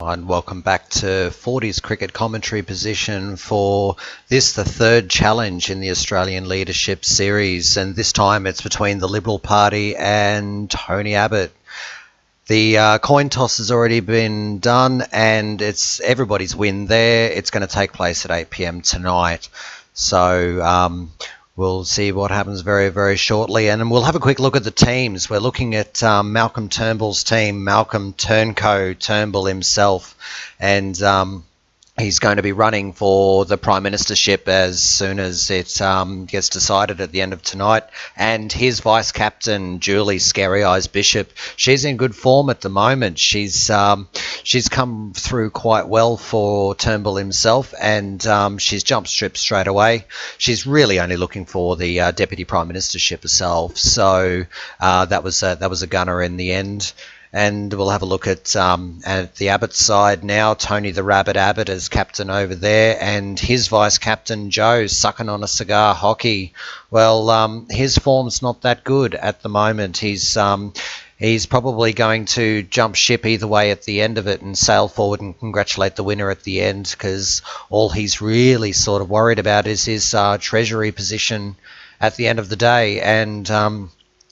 And welcome back to Fordy's cricket commentary position for this, the third challenge in the Australian Leadership Series, and this time it's between the Liberal Party and Tony Abbott. The coin toss has already been done and it's everybody's win there. It's going to take place at 8 p.m. tonight. So we'll see what happens very, very shortly. And we'll have a quick look at the teams. We're looking at Malcolm Turnbull's team, Malcolm Turnbull himself. And he's going to be running for the Prime Ministership as soon as it gets decided at the end of tonight. And his vice-captain, Julie Scary Eyes Bishop, she's in good form at the moment. She's come through quite well for Turnbull himself, and she's jumped ship straight away. She's really only looking for the Deputy Prime Ministership herself. So that was a gunner in the end. And we'll have a look at the Abbott side now. Tony the Rabbit Abbott is captain over there, and his vice-captain, Joe, sucking on a cigar hockey. Well, his form's not that good at the moment. He's probably going to jump ship either way at the end of it and sail forward and congratulate the winner at the end, because all he's really sort of worried about is his treasury position at the end of the day. And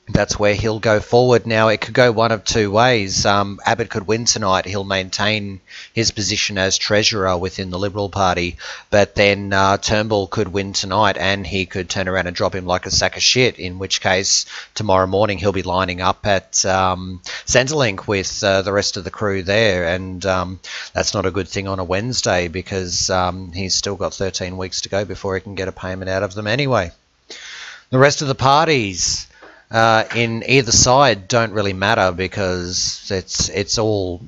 that's where he'll go forward. Now, it could go one of two ways. Abbott could win tonight. He'll maintain his position as treasurer within the Liberal Party. But then Turnbull could win tonight and he could turn around and drop him like a sack of shit, in which case tomorrow morning he'll be lining up at Centrelink with the rest of the crew there. And that's not a good thing on a Wednesday, because he's still got 13 weeks to go before he can get a payment out of them anyway. The rest of the parties in either side don't really matter, because it's all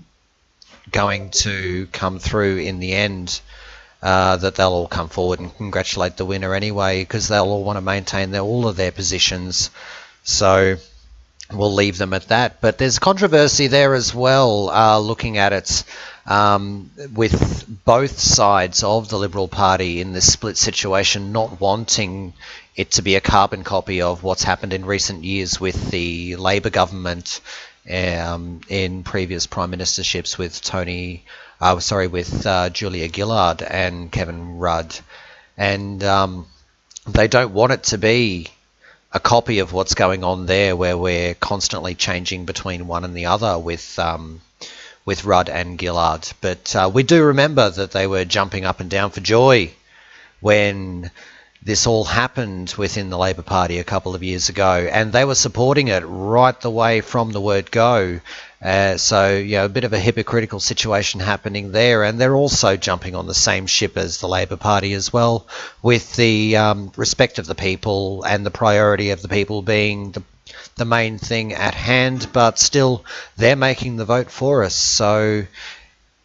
going to come through in the end, that they'll all come forward and congratulate the winner anyway, because they'll all want to maintain all of their positions. So we'll leave them at that. But there's controversy there as well, looking at it with both sides of the Liberal Party in this split situation not wanting it to be a carbon copy of what's happened in recent years with the Labor government in previous prime ministerships with Julia Gillard and Kevin Rudd. And they don't want it to be a copy of what's going on there, where we're constantly changing between one and the other with Rudd and Gillard. But we do remember that they were jumping up and down for joy when this all happened within the Labor Party a couple of years ago, and they were supporting it right the way from the word go. So, a bit of a hypocritical situation happening there, and they're also jumping on the same ship as the Labor Party as well, with the respect of the people and the priority of the people being the main thing at hand, but still they're making the vote for us. So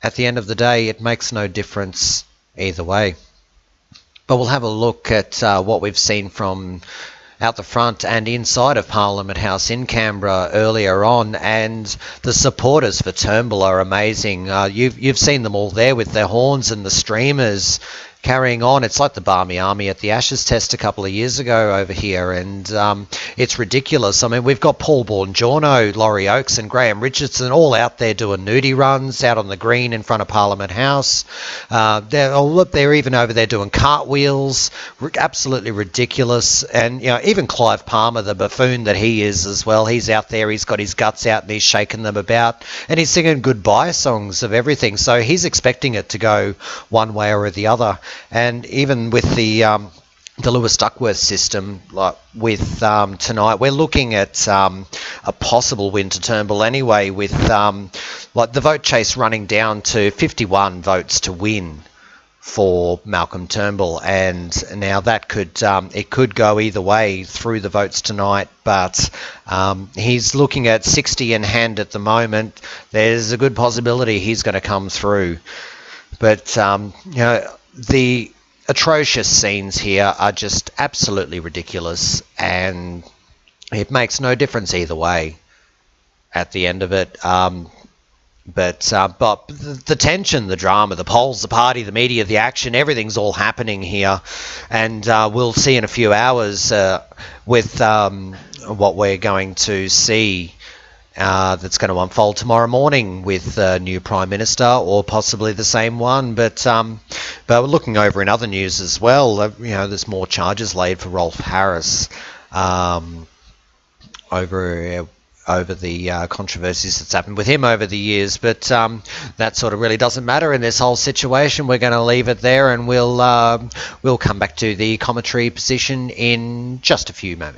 at the end of the day, it makes no difference either way. But we'll have a look at what we've seen from out the front and inside of Parliament House in Canberra earlier on, and the supporters for Turnbull are amazing. You've seen them all there with their horns and the streamers carrying on. It's like the Barmy Army at the Ashes Test a couple of years ago over here, and it's ridiculous. I mean, we've got Paul Bongiorno, Laurie Oakes and Graham Richardson all out there doing nudie runs out on the green in front of Parliament House. They're even over there doing cartwheels. Absolutely ridiculous. And even Clive Palmer, the buffoon that he is as well, he's out there, he's got his guts out and he's shaking them about, and he's singing goodbye songs of everything. So he's expecting it to go one way or the other. And even with the Lewis Duckworth system, like with tonight, we're looking at a possible win to Turnbull anyway, with like the vote chase running down to 51 votes to win for Malcolm Turnbull. And now that it could go either way through the votes tonight, but he's looking at 60 in hand at the moment. There's a good possibility he's going to come through. But the atrocious scenes here are just absolutely ridiculous, and it makes no difference either way at the end of it. But the tension, the drama, the polls, the party, the media, the action, everything's all happening here. And we'll see in a few hours with what we're going to see that's going to unfold tomorrow morning with a new Prime Minister or possibly the same one. But we're looking over in other news as well. There's more charges laid for Rolf Harris over the controversies that's happened with him over the years. But that sort of really doesn't matter in this whole situation. We're going to leave it there, and we'll come back to the commentary position in just a few moments.